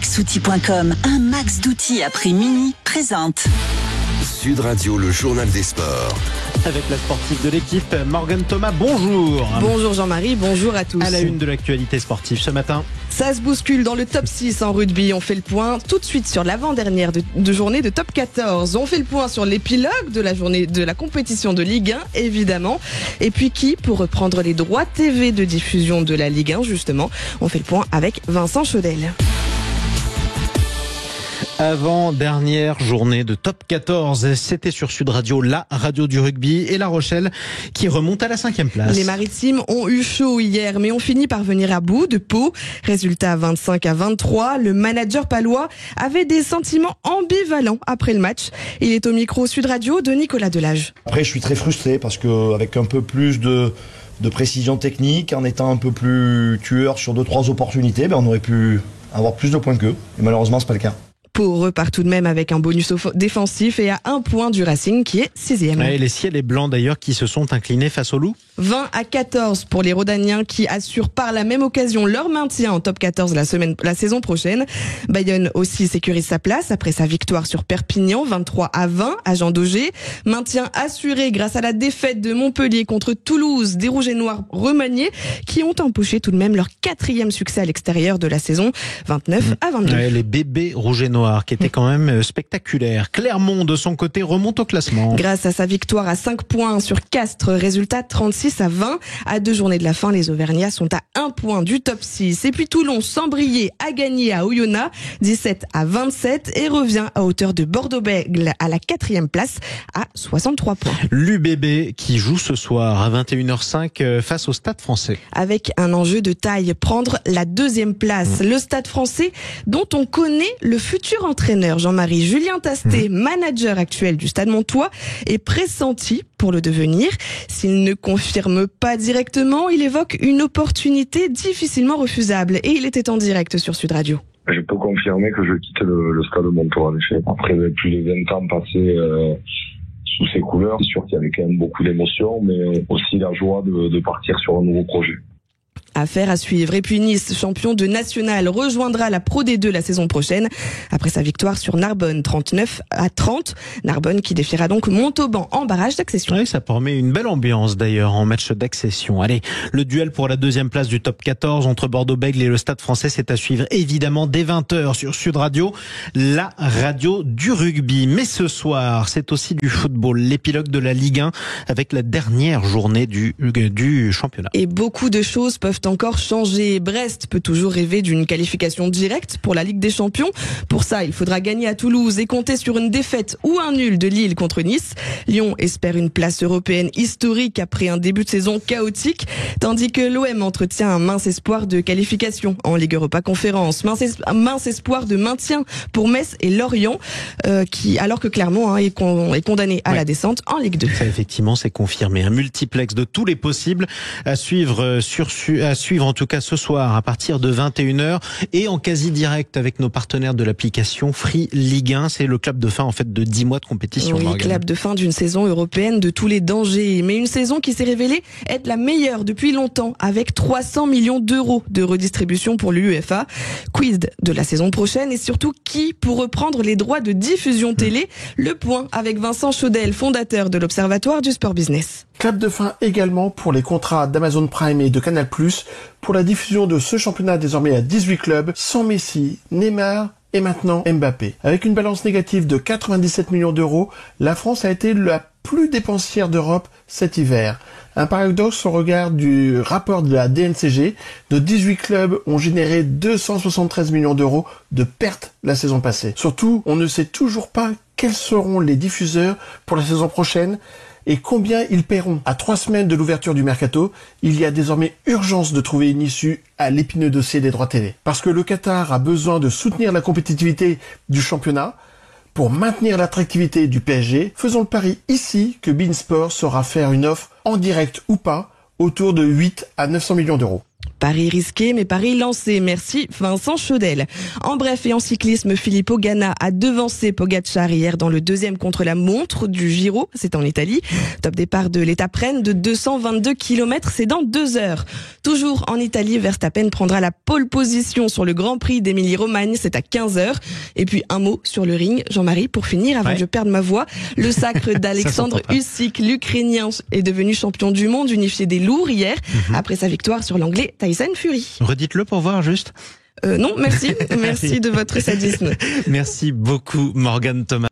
maxoutil.com, un max d'outils à prix mini, présente Sud Radio, le journal des sports. Avec la sportive de l'équipe, Morgane Thomas, bonjour. Bonjour Jean-Marie, bonjour à tous. À la une de l'actualité sportive ce matin. Ça se bouscule dans le top 6 en rugby. On fait le point tout de suite sur l'avant-dernière de journée de top 14. On fait le point sur l'épilogue de la journée de la compétition de Ligue 1, évidemment. Et puis qui pour reprendre les droits TV de diffusion de la Ligue 1, justement. On fait le point avec Vincent Chaudel. Avant-dernière journée de top 14, c'était sur Sud Radio, la radio du rugby, et La Rochelle qui remonte à la 5e place. Les Maritimes ont eu chaud hier, mais ont fini par venir à bout de Pau. Résultat 25-23. Le manager palois avait des sentiments ambivalents après le match. Il est au micro Sud Radio de Nicolas Delage. Après, je suis très frustré parce que avec un peu plus de précision technique, en étant un peu plus tueur sur 2-3 opportunités, on aurait pu avoir plus de points qu'eux. Et malheureusement, c'est pas le cas. Pau repart tout de même avec un bonus défensif et à 1 point du Racing qui est 6e. Et les ciels et blancs d'ailleurs qui se sont inclinés face au Loup. 20-14 pour les Rodaniens qui assurent par la même occasion leur maintien en top 14 la saison prochaine. Bayonne aussi sécurise sa place après sa victoire sur Perpignan 23-20 à Jean Daugé. Maintien assuré grâce à la défaite de Montpellier contre Toulouse, des Rouges et Noirs remaniés qui ont empoché tout de même leur 4e succès à l'extérieur de la saison 29-22. Ouais, les bébés Rouges et Noirs qui étaient quand même spectaculaires. Clermont de son côté remonte au classement. Grâce à sa victoire à 5 points sur Castres, résultat 36-20. À 2 journées de la fin, les Auvergnats sont à 1 point du top 6. Et puis Toulon, sans briller, a gagné à Oyonnax 17-27 et revient à hauteur de Bordeaux-Bègles à la 4e place à 63 points. L'UBB qui joue ce soir à 21h05 face au Stade Français. Avec un enjeu de taille, prendre la 2e place. Le Stade Français dont on connaît le futur entraîneur Jean-Marie Julien Tastet, manager actuel du Stade Montois, est pressenti pour le devenir. S'il ne confirme pas directement, il évoque une opportunité difficilement refusable et il était en direct sur Sud Radio. Je peux confirmer que je quitte le Stade Montois, en effet. Après plus de 20 ans passés sous ses couleurs, c'est sûr qu'il y avait quand même beaucoup d'émotions, mais aussi la joie de partir sur un nouveau projet. Affaire à suivre. Et puis Nice, champion de national, rejoindra la Pro D2 la saison prochaine après sa victoire sur Narbonne 39-30. Narbonne qui défiera donc Montauban en barrage d'accession. Oui, ça promet une belle ambiance d'ailleurs en match d'accession. Allez, le duel pour la 2e place du top 14 entre Bordeaux-Bègles et le Stade Français, c'est à suivre évidemment dès 20h sur Sud Radio, la radio du rugby. Mais ce soir, c'est aussi du football, l'épilogue de la Ligue 1 avec la dernière journée du championnat. Et beaucoup de choses peuvent encore changer. Brest peut toujours rêver d'une qualification directe pour la Ligue des Champions. Pour ça, il faudra gagner à Toulouse et compter sur une défaite ou un nul de Lille contre Nice. Lyon espère une place européenne historique après un début de saison chaotique, tandis que l'OM entretient un mince espoir de qualification en Ligue Europa Conférence. Mince espoir de maintien pour Metz et Lorient, alors que Clermont est condamné à la descente en Ligue 2. Ça, effectivement, c'est confirmé. Un multiplex de tous les possibles à suivre à suivre en tout cas ce soir à partir de 21h et en quasi direct avec nos partenaires de l'application Free Ligue 1. C'est le clap de fin en fait de 10 mois de compétition. Oui, clap de fin d'une saison européenne de tous les dangers, mais une saison qui s'est révélée être la meilleure depuis longtemps avec 300 millions d'euros de redistribution pour l'UEFA. Quid de la saison prochaine et surtout qui pour reprendre les droits de diffusion télé? Le point avec Vincent Chaudel, fondateur de l'Observatoire du Sport Business. Clap de fin également pour les contrats d'Amazon Prime et de Canal+, pour la diffusion de ce championnat désormais à 18 clubs, sans Messi, Neymar et maintenant Mbappé. Avec une balance négative de 97 millions d'euros, la France a été la plus dépensière d'Europe cet hiver. Un paradoxe au regard du rapport de la DNCG, de 18 clubs ont généré 273 millions d'euros de pertes la saison passée. Surtout, on ne sait toujours pas quels seront les diffuseurs pour la saison prochaine et combien ils paieront. À 3 semaines de l'ouverture du mercato, il y a désormais urgence de trouver une issue à l'épineux dossier des droits télé. Parce que le Qatar a besoin de soutenir la compétitivité du championnat pour maintenir l'attractivité du PSG. Faisons le pari ici que beIN Sport saura faire une offre en direct ou pas autour de 8 à 900 millions d'euros. Pari risqué, mais pari lancé. Merci Vincent Chaudel. En bref et en cyclisme, Filippo Ganna a devancé Pogačar hier dans le deuxième contre-la-montre du Giro. C'est en Italie. Top départ de l'étape Rennes de 222 km. C'est dans 2 heures. Toujours en Italie, Verstappen prendra la pole position sur le Grand Prix d'Émilie-Romagne. C'est à 15h. Et puis un mot sur le ring, Jean-Marie, pour finir, avant que je perde ma voix. Le sacre d'Alexandre Usyk, l'Ukrainien, est devenu champion du monde unifié des lourds hier, après sa victoire sur l'Anglais Tyson Fury. Redites-le pour voir juste. Non, merci. Merci de votre sadisme. Merci beaucoup, Morgane Thomas.